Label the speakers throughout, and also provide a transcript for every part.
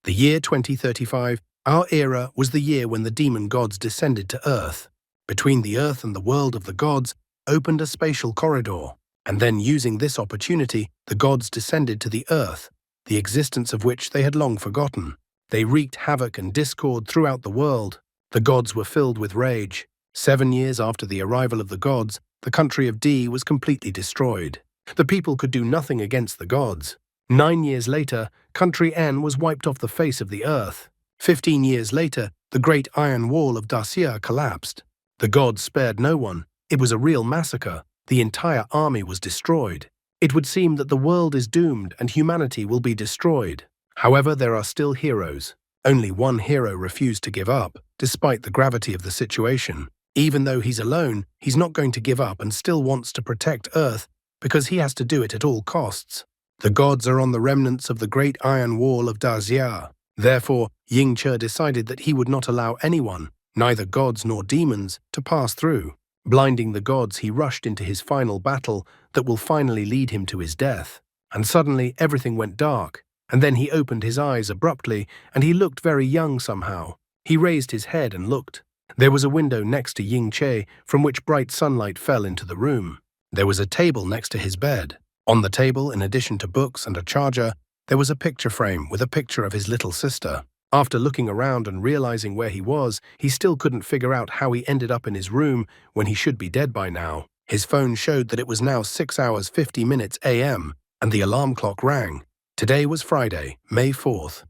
Speaker 1: The year 2035, our era, was the year when the demon gods descended to Earth. Between the Earth and the world of the gods opened a spatial corridor, and then using this opportunity, the gods descended to the Earth, the existence of which they had long forgotten. They wreaked havoc and discord throughout the world. The gods were filled with rage. 7 years after the arrival of the gods, the country of D was completely destroyed. The people could do nothing against the gods. 9 years later, country N was wiped off the face of the earth. 15 years later, the great iron wall of Dacia collapsed. The gods spared no one. It was a real massacre. The entire army was destroyed. It would seem that the world is doomed and humanity will be destroyed. However, there are still heroes. Only one hero refused to give up, despite the gravity of the situation. Even though he's alone, he's not going to give up and still wants to protect Earth because he has to do it at all costs. The gods are on the remnants of the great iron wall of Dacia. Therefore, Ying-che decided that he would not allow anyone, neither gods nor demons, to pass through. Blinding the gods, he rushed into his final battle that will finally lead him to his death. And suddenly, everything went dark. And then he opened his eyes abruptly, and he looked very young somehow. He raised his head and looked. There was a window next to Ying-che from which bright sunlight fell into the room. There was a table next to his bed. On the table, in addition to books and a charger, there was a picture frame with a picture of his little sister. After looking around and realizing where he was, he still couldn't figure out how he ended up in his room when he should be dead by now. His phone showed that it was now 6 hours 50 minutes a.m., and the alarm clock rang. Today was Friday, May 4th.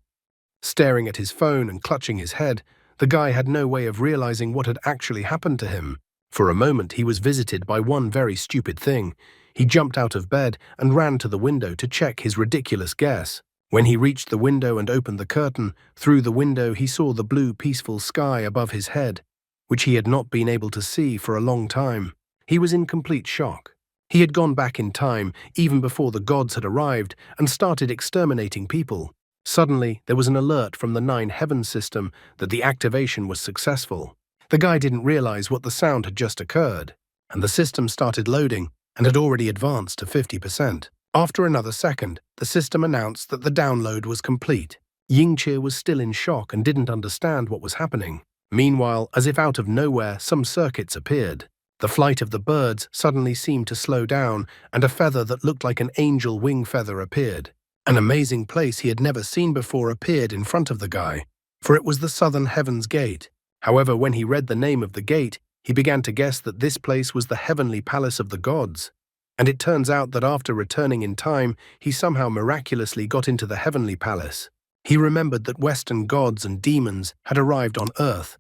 Speaker 1: Staring at his phone and clutching his head, the guy had no way of realizing what had actually happened to him. For a moment, he was visited by one very stupid thing. He jumped out of bed and ran to the window to check his ridiculous guess. When he reached the window and opened the curtain, through the window he saw the blue, peaceful sky above his head, which he had not been able to see for a long time. He was in complete shock. He had gone back in time, even before the gods had arrived, and started exterminating people. Suddenly, there was an alert from the 9 Heavens system that the activation was successful. The guy didn't realize what the sound had just occurred, and the system started loading and had already advanced to 50%. After another second, the system announced that the download was complete. Ying-che was still in shock and didn't understand what was happening. Meanwhile, as if out of nowhere, some circuits appeared. The flight of the birds suddenly seemed to slow down, and a feather that looked like an angel wing feather appeared. An amazing place he had never seen before appeared in front of the guy, for it was the Southern Heavens Gate. However, when he read the name of the gate, he began to guess that this place was the heavenly palace of the gods. And it turns out that after returning in time, he somehow miraculously got into the heavenly palace. He remembered that Western gods and demons had arrived on Earth,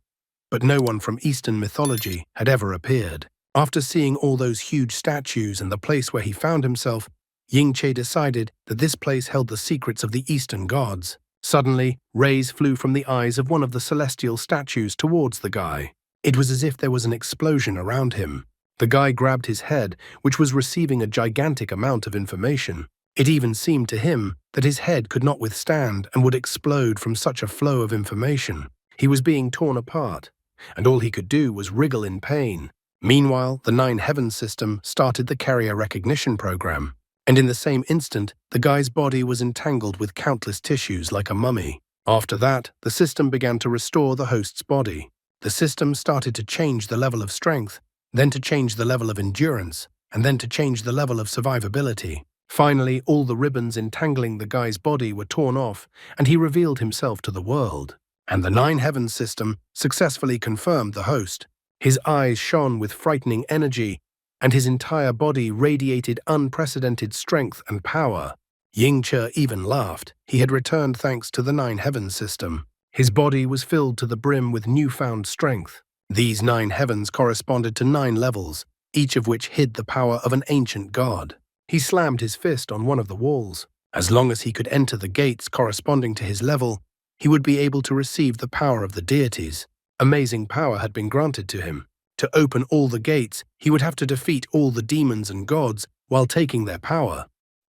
Speaker 1: but no one from Eastern mythology had ever appeared. After seeing all those huge statues and the place where he found himself, Ying-che decided that this place held the secrets of the Eastern gods. Suddenly, rays flew from the eyes of one of the celestial statues towards the guy. It was as if there was an explosion around him. The guy grabbed his head, which was receiving a gigantic amount of information. It even seemed to him that his head could not withstand and would explode from such a flow of information. He was being torn apart, and all he could do was wriggle in pain. Meanwhile, the 9 Heavens system started the carrier recognition program, and in the same instant, the guy's body was entangled with countless tissues like a mummy. After that, the system began to restore the host's body. The system started to change the level of strength, then to change the level of endurance, and then to change the level of survivability. Finally, all the ribbons entangling the guy's body were torn off, and he revealed himself to the world. And the 9 Heavens system successfully confirmed the host. His eyes shone with frightening energy, and his entire body radiated unprecedented strength and power. Ying-che even laughed. He had returned thanks to the 9 Heavens system. His body was filled to the brim with newfound strength. These 9 heavens corresponded to 9 levels, each of which hid the power of an ancient god. He slammed his fist on one of the walls. As long as he could enter the gates corresponding to his level, he would be able to receive the power of the deities. Amazing power had been granted to him. To open all the gates, he would have to defeat all the demons and gods while taking their power.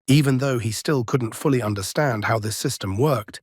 Speaker 1: Even though he still couldn't fully understand how this system worked,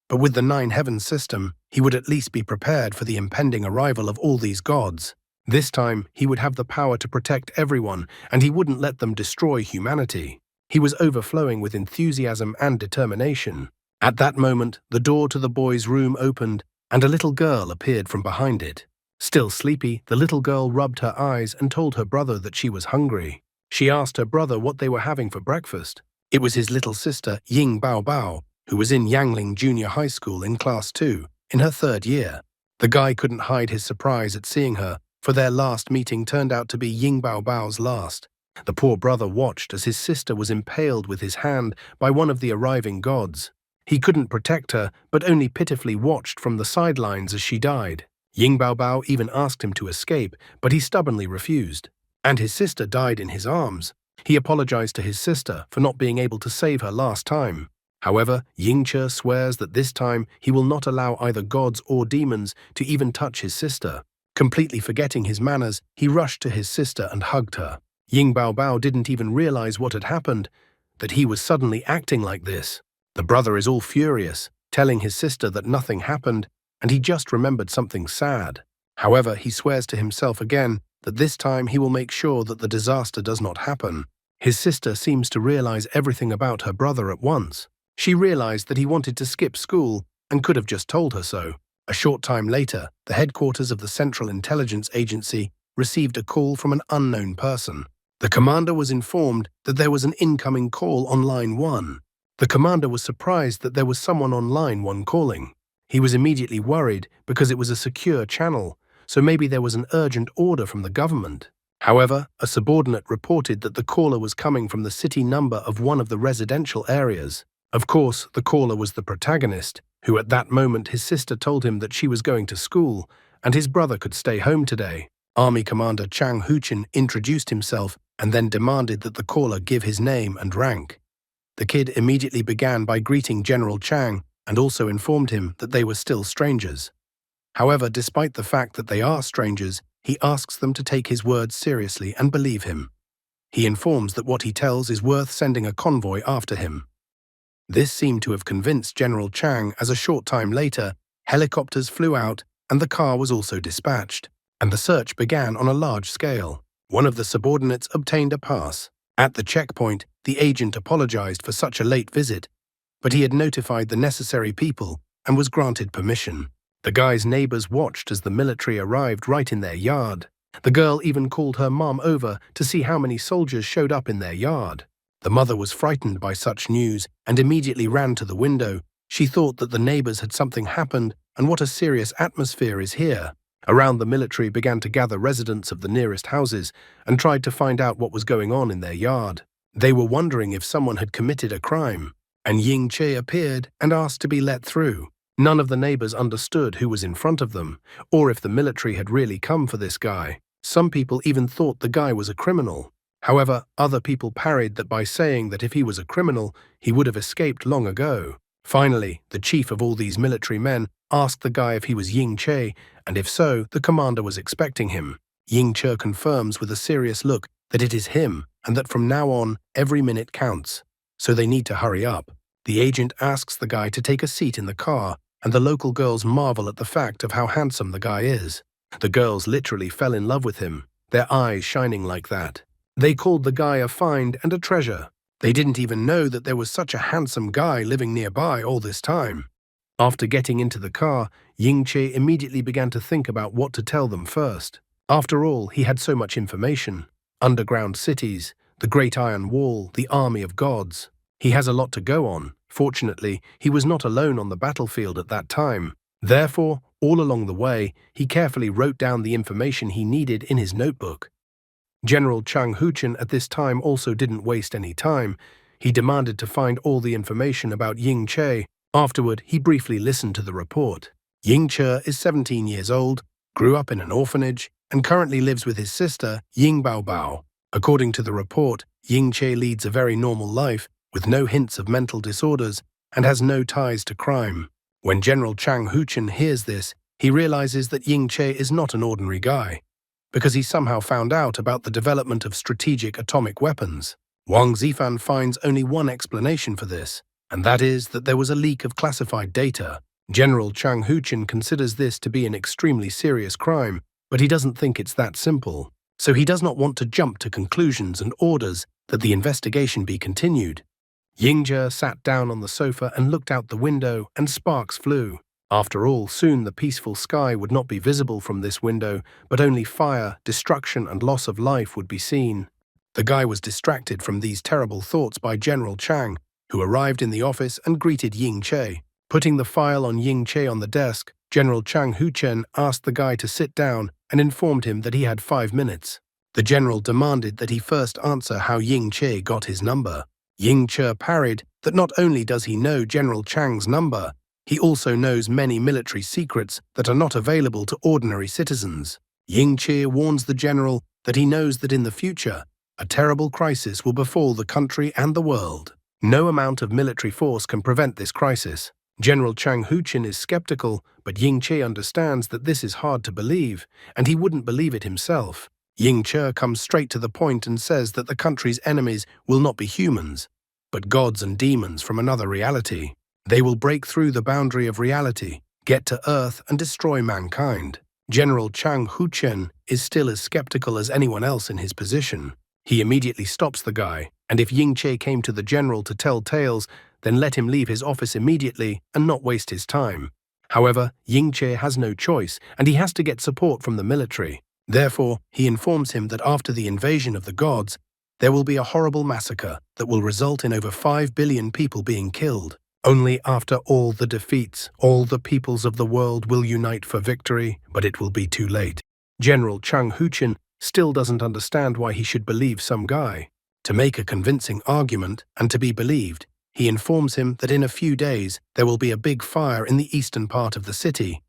Speaker 1: but with the 9 Heavens system, he would at least be prepared for the impending arrival of all these gods. This time, he would have the power to protect everyone, and he wouldn't let them destroy humanity. He was overflowing with enthusiasm and determination. At that moment, the door to the boys' room opened, and a little girl appeared from behind it. Still sleepy, the little girl rubbed her eyes and told her brother that she was hungry. She asked her brother what they were having for breakfast. It was his little sister, Ying Bao Bao, who was in Yangling Junior High School in Class 2, in her 3rd year. The guy couldn't hide his surprise at seeing her, for their last meeting turned out to be Ying Bao Bao's last. The poor brother watched as his sister was impaled with his hand by one of the arriving gods. He couldn't protect her, but only pitifully watched from the sidelines as she died. Ying Bao Bao even asked him to escape, but he stubbornly refused. And his sister died in his arms. He apologized to his sister for not being able to save her last time. However, Ying Che swears that this time he will not allow either gods or demons to even touch his sister. Completely forgetting his manners, he rushed to his sister and hugged her. Ying Bao Bao didn't even realize what had happened, that he was suddenly acting like this. The brother is all furious, telling his sister that nothing happened, and he just remembered something sad. However, he swears to himself again that this time he will make sure that the disaster does not happen. His sister seems to realize everything about her brother at once. She realized that he wanted to skip school and could have just told her so. A short time later, the headquarters of the Central Intelligence Agency received a call from an unknown person. The commander was informed that there was an incoming call on line 1. The commander was surprised that there was someone on line 1 calling. He was immediately worried because it was a secure channel, so maybe there was an urgent order from the government. However, a subordinate reported that the caller was coming from the city number of one of the residential areas. Of course, the caller was the protagonist, who at that moment his sister told him that she was going to school and his brother could stay home today. Army Commander Chang Huchin introduced himself and then demanded that the caller give his name and rank. The kid immediately began by greeting General Chang and also informed him that they were still strangers. However, despite the fact that they are strangers, he asks them to take his words seriously and believe him. He informs that what he tells is worth sending a convoy after him. This seemed to have convinced General Chang, as a short time later, helicopters flew out and the car was also dispatched, and the search began on a large scale. One of the subordinates obtained a pass. At the checkpoint, the agent apologized for such a late visit, but he had notified the necessary people and was granted permission. The guy's neighbors watched as the military arrived right in their yard. The girl even called her mom over to see how many soldiers showed up in their yard. The mother was frightened by such news and immediately ran to the window. She thought that the neighbors had something happened, and what a serious atmosphere is here. Around the military began to gather residents of the nearest houses and tried to find out what was going on in their yard. They were wondering if someone had committed a crime, and Ying Che appeared and asked to be let through. None of the neighbors understood who was in front of them, or if the military had really come for this guy. Some people even thought the guy was a criminal. However, other people parried that by saying that if he was a criminal, he would have escaped long ago. Finally, the chief of all these military men asked the guy if he was Ying Che, and if so, the commander was expecting him. Ying Che confirms with a serious look that it is him, and that from now on, every minute counts, so they need to hurry up. The agent asks the guy to take a seat in the car, and the local girls marvel at the fact of how handsome the guy is. The girls literally fell in love with him, their eyes shining like that. They called the guy a find and a treasure. They didn't even know that there was such a handsome guy living nearby all this time. After getting into the car, Ying Che immediately began to think about what to tell them first. After all, he had so much information. Underground cities, the Great Iron Wall, the army of gods. He has a lot to go on. Fortunately, he was not alone on the battlefield at that time. Therefore, all along the way, he carefully wrote down the information he needed in his notebook. General Chang Huchin at this time also didn't waste any time. He demanded to find all the information about Ying Che. Afterward, he briefly listened to the report. Ying Che is 17 years old, grew up in an orphanage, and currently lives with his sister, Ying Bao Bao. According to the report, Ying Che leads a very normal life, with no hints of mental disorders, and has no ties to crime. When General Chang Huchin hears this, he realizes that Ying Che is not an ordinary guy, because he somehow found out about the development of strategic atomic weapons. Wang Zifan finds only one explanation for this, and that is that there was a leak of classified data. General Chang Huchin considers this to be an extremely serious crime, but he doesn't think it's that simple. So he does not want to jump to conclusions and orders that the investigation be continued. Yingzhe sat down on the sofa and looked out the window, and sparks flew. After all, soon the peaceful sky would not be visible from this window, but only fire, destruction, and loss of life would be seen. The guy was distracted from these terrible thoughts by General Chang, who arrived in the office and greeted Ying Che. Putting the file on Ying Che on the desk, General Chang Huchen asked the guy to sit down and informed him that he had 5 minutes. The general demanded that he first answer how Ying Che got his number. Ying Che parried that not only does he know General Chang's number, he also knows many military secrets that are not available to ordinary citizens. Ying Che warns the general that he knows that in the future, a terrible crisis will befall the country and the world. No amount of military force can prevent this crisis. General Chang Huchen is skeptical, but Ying Che understands that this is hard to believe, and he wouldn't believe it himself. Ying Che comes straight to the point and says that the country's enemies will not be humans, but gods and demons from another reality. They will break through the boundary of reality, get to Earth, and destroy mankind. General Chang Huchen is still as skeptical as anyone else in his position. He immediately stops the guy, and if Ying Che came to the general to tell tales, then let him leave his office immediately and not waste his time. However, Ying Che has no choice, and he has to get support from the military. Therefore, he informs him that after the invasion of the gods, there will be a horrible massacre that will result in over 5 billion people being killed. Only after all the defeats, all the peoples of the world will unite for victory, but it will be too late. General Chang Huchen still doesn't understand why he should believe some guy. To make a convincing argument and to be believed, he informs him that in a few days there will be a big fire in the eastern part of the city,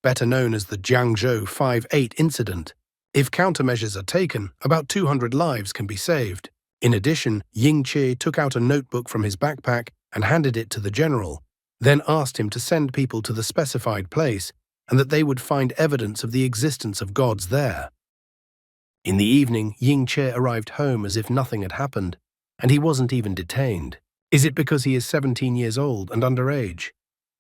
Speaker 1: better known as the Jiangzhou 5/8 incident. If countermeasures are taken, about 200 lives can be saved. In addition, Ying Che took out a notebook from his backpack and handed it to the general, then asked him to send people to the specified place and that they would find evidence of the existence of gods there. In the evening, Ying Che arrived home as if nothing had happened, and he wasn't even detained. Is it because he is 17 years old and underage?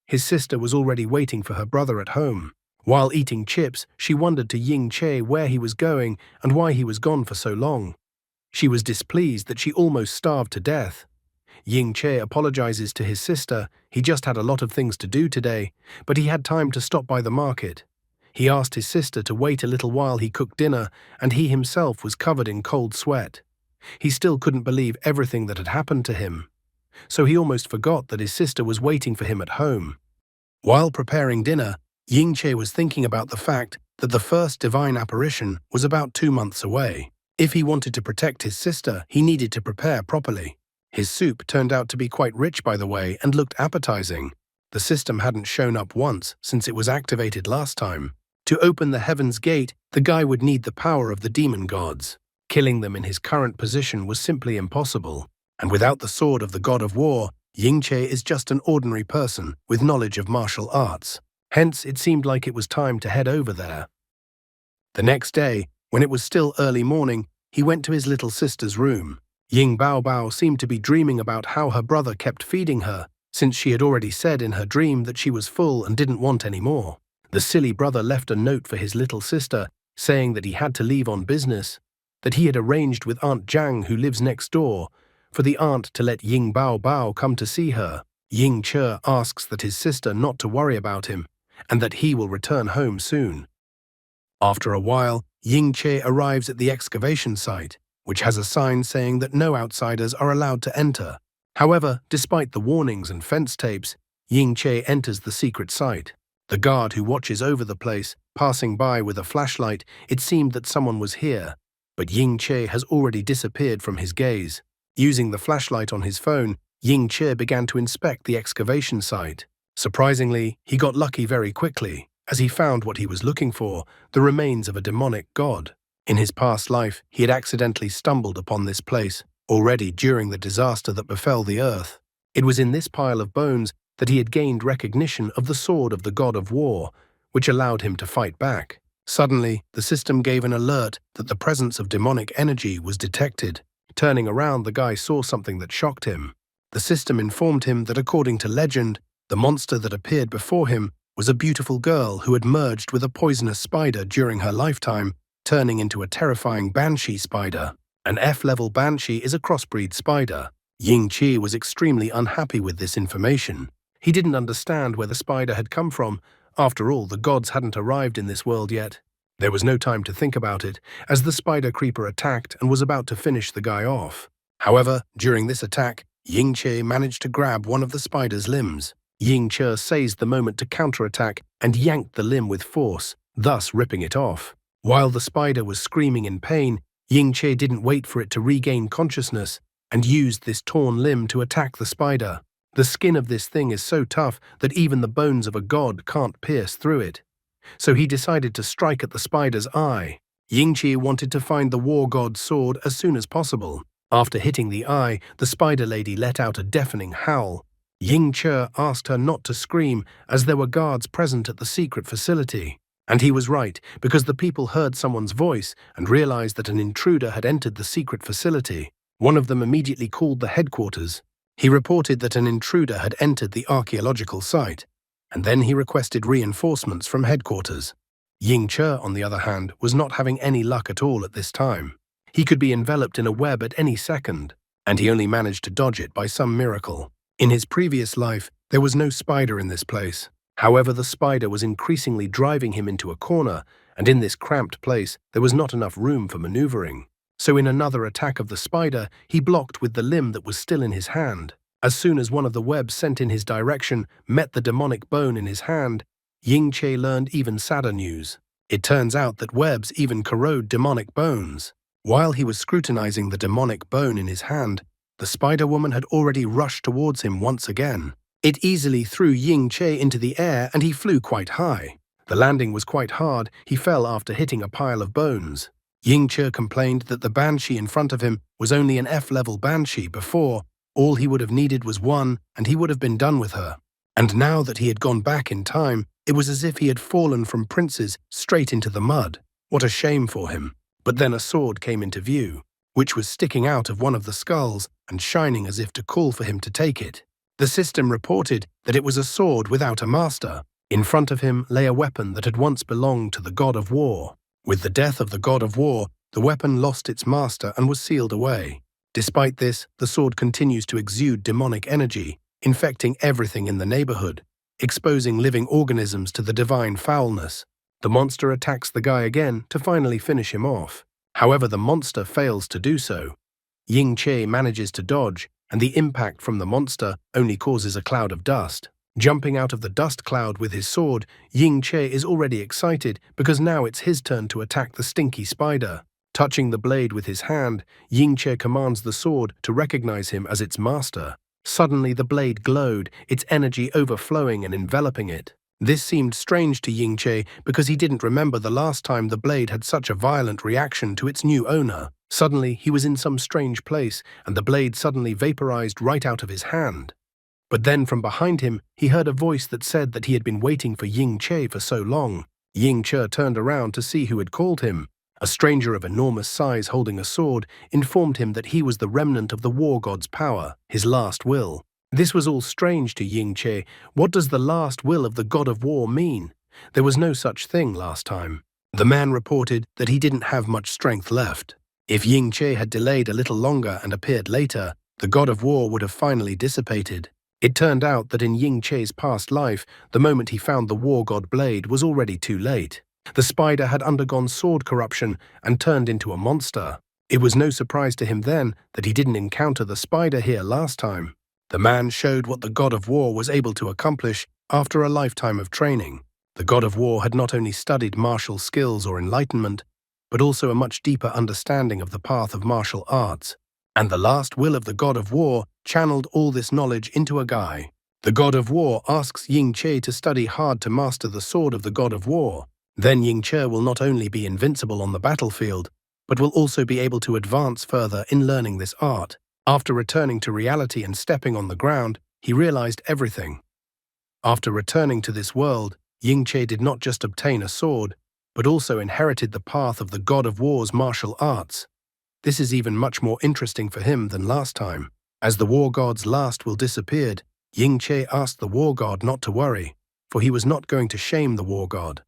Speaker 1: His sister was already waiting for her brother at home. While eating chips, she wondered to Ying Che where he was going and why he was gone for so long. She was displeased that she almost starved to death. Ying Che apologizes to his sister. He just had a lot of things to do today, but he had time to stop by the market. He asked his sister to wait a little while he cooked dinner, and he himself was covered in cold sweat. He still couldn't believe everything that had happened to him, so he almost forgot that his sister was waiting for him at home. While preparing dinner, Ying Che was thinking about the fact that the first divine apparition was about 2 months away. If he wanted to protect his sister, he needed to prepare properly. His soup turned out to be quite rich, by the way, and looked appetizing. The system hadn't shown up once since it was activated last time. To open the heaven's gate, the guy would need the power of the demon gods. Killing them in his current position was simply impossible. And without the sword of the god of war, Ying Che is just an ordinary person with knowledge of martial arts. Hence, it seemed like it was time to head over there. The next day, when it was still early morning, he went to his little sister's room. Ying Baobao seemed to be dreaming about how her brother kept feeding her, since she had already said in her dream that she was full and didn't want any more. The silly brother left a note for his little sister, saying that he had to leave on business, that he had arranged with Aunt Zhang, who lives next door, for the aunt to let Ying Baobao come to see her. Ying Che asks that his sister not to worry about him, and that he will return home soon. After a while, Ying Che arrives at the excavation site, which has a sign saying that no outsiders are allowed to enter. However, despite the warnings and fence tapes, Ying Che enters the secret site. The guard who watches over the place, passing by with a flashlight, it seemed that someone was here, but Ying Che has already disappeared from his gaze. Using the flashlight on his phone, Ying Che began to inspect the excavation site. Surprisingly, he got lucky very quickly, as he found what he was looking for, the remains of a demonic god. In his past life, he had accidentally stumbled upon this place, already during the disaster that befell the earth. It was in this pile of bones that he had gained recognition of the sword of the god of war, which allowed him to fight back. Suddenly, the system gave an alert that the presence of demonic energy was detected. Turning around, the guy saw something that shocked him. The system informed him that according to legend, the monster that appeared before him was a beautiful girl who had merged with a poisonous spider during her lifetime, turning into a terrifying banshee spider. An F-level banshee is a crossbreed spider. Ying Qi was extremely unhappy with this information. He didn't understand where the spider had come from. After all, the gods hadn't arrived in this world yet. There was no time to think about it, as the spider creeper attacked and was about to finish the guy off. However, during this attack, Ying Qi managed to grab one of the spider's limbs. Ying Qi seized the moment to counterattack and yanked the limb with force, thus ripping it off. While the spider was screaming in pain, Ying Qi didn't wait for it to regain consciousness and used this torn limb to attack the spider. The skin of this thing is so tough that even the bones of a god can't pierce through it. So he decided to strike at the spider's eye. Ying Qi wanted to find the war god's sword as soon as possible. After hitting the eye, the spider lady let out a deafening howl. Ying Qi asked her not to scream as there were guards present at the secret facility. And he was right, because the people heard someone's voice and realized that an intruder had entered the secret facility. One of them immediately called the headquarters. He reported that an intruder had entered the archaeological site, and then he requested reinforcements from headquarters. Ying Qi, on the other hand, was not having any luck at all at this time. He could be enveloped in a web at any second, and he only managed to dodge it by some miracle. In his previous life, there was no spider in this place. However, the spider was increasingly driving him into a corner, and in this cramped place, there was not enough room for maneuvering. So in another attack of the spider, he blocked with the limb that was still in his hand. As soon as one of the webs sent in his direction met the demonic bone in his hand, Ying Qi learned even sadder news. It turns out that webs even corrode demonic bones. While he was scrutinizing the demonic bone in his hand, the spider woman had already rushed towards him once again. It easily threw Ying Qi into the air and he flew quite high. The landing was quite hard. He fell after hitting a pile of bones. Ying Qi complained that the banshee in front of him was only an F-level banshee before. All he would have needed was one, and he would have been done with her. And now that he had gone back in time, it was as if he had fallen from princes straight into the mud. What a shame for him. But then a sword came into view, which was sticking out of one of the skulls and shining as if to call for him to take it. The system reported that it was a sword without a master. In front of him lay a weapon that had once belonged to the god of war. With the death of the god of war, the weapon lost its master and was sealed away. Despite this, the sword continues to exude demonic energy, infecting everything in the neighborhood, exposing living organisms to the divine foulness. The monster attacks the guy again to finally finish him off. However, the monster fails to do so. Ying Qi manages to dodge, and the impact from the monster only causes a cloud of dust. Jumping out of the dust cloud with his sword, Ying Qi is already excited because now it's his turn to attack the stinky spider. Touching the blade with his hand, Ying Qi commands the sword to recognize him as its master. Suddenly the blade glowed, its energy overflowing and enveloping it. This seemed strange to Ying Qi because he didn't remember the last time the blade had such a violent reaction to its new owner. Suddenly he was in some strange place, and the blade suddenly vaporized right out of his hand. But then from behind him, he heard a voice that said that he had been waiting for Ying Qi for so long. Ying Qi turned around to see who had called him. A stranger of enormous size holding a sword informed him that he was the remnant of the war god's power, his last will. This was all strange to Ying Qi. What does the last will of the god of war mean? There was no such thing last time. The man reported that he didn't have much strength left. If Ying Qi had delayed a little longer and appeared later, the god of war would have finally dissipated. It turned out that in Ying Qi's past life, the moment he found the war god blade was already too late. The spider had undergone sword corruption and turned into a monster. It was no surprise to him then that he didn't encounter the spider here last time. The man showed what the god of war was able to accomplish after a lifetime of training. The god of war had not only studied martial skills or enlightenment, but also a much deeper understanding of the path of martial arts. And the last will of the god of war channeled all this knowledge into a guy. The god of war asks Ying Qi to study hard to master the sword of the god of war. Then Ying Qi will not only be invincible on the battlefield, but will also be able to advance further in learning this art. After returning to reality and stepping on the ground, he realized everything. After returning to this world, Ying Qi did not just obtain a sword, but also inherited the path of the god of war's martial arts. This is even much more interesting for him than last time. As the war god's last will disappeared, Ying Qi asked the war god not to worry, for he was not going to shame the war god.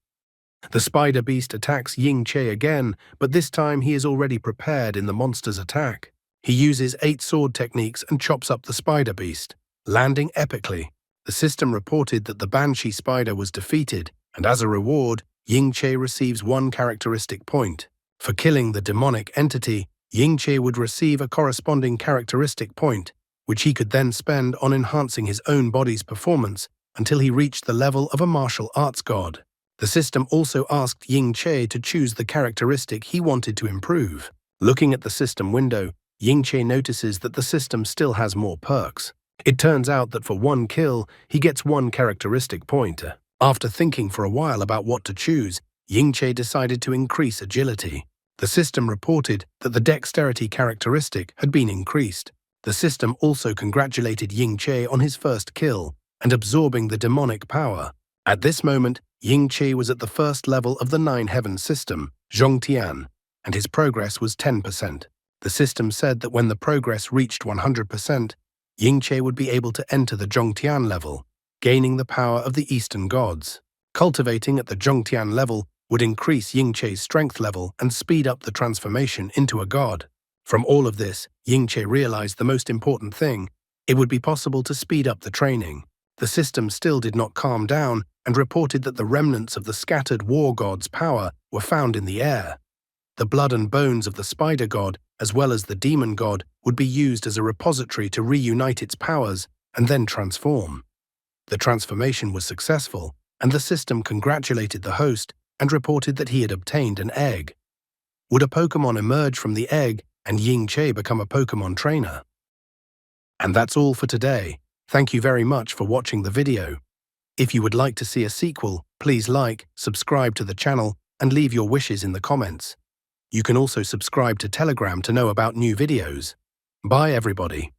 Speaker 1: The spider beast attacks Ying Qi again, but this time he is already prepared in the monster's attack. He uses 8 sword techniques and chops up the spider beast, landing epically. The system reported that the Banshee spider was defeated, and as a reward, Ying-che receives 1 characteristic point. For killing the demonic entity, Ying-che would receive a corresponding characteristic point, which he could then spend on enhancing his own body's performance until he reached the level of a martial arts god. The system also asked Ying-che to choose the characteristic he wanted to improve. Looking at the system window, Ying-che notices that the system still has more perks. It turns out that for 1 kill, he gets 1 characteristic point. After thinking for a while about what to choose, Ying-che decided to increase agility. The system reported that the dexterity characteristic had been increased. The system also congratulated Ying-che on his first kill and absorbing the demonic power. At this moment, Ying-che was at the first level of the 9 heaven system, Zhongtian, and his progress was 10%. The system said that when the progress reached 100%, Ying-che would be able to enter the Zhongtian level, gaining the power of the Eastern gods. Cultivating at the Zhongtian level would increase Ying-che's strength level and speed up the transformation into a god. From all of this, Ying-che realized the most important thing: it would be possible to speed up the training. The system still did not calm down and reported that the remnants of the scattered war god's power were found in the air. The blood and bones of the spider god, as well as the demon god, would be used as a repository to reunite its powers and then transform. The transformation was successful, and the system congratulated the host and reported that he had obtained an egg. Would a Pokemon emerge from the egg and Ying-che become a Pokemon trainer? And that's all for today. Thank you very much for watching the video. If you would like to see a sequel, please like, subscribe to the channel, and leave your wishes in the comments. You can also subscribe to Telegram to know about new videos. Bye everybody.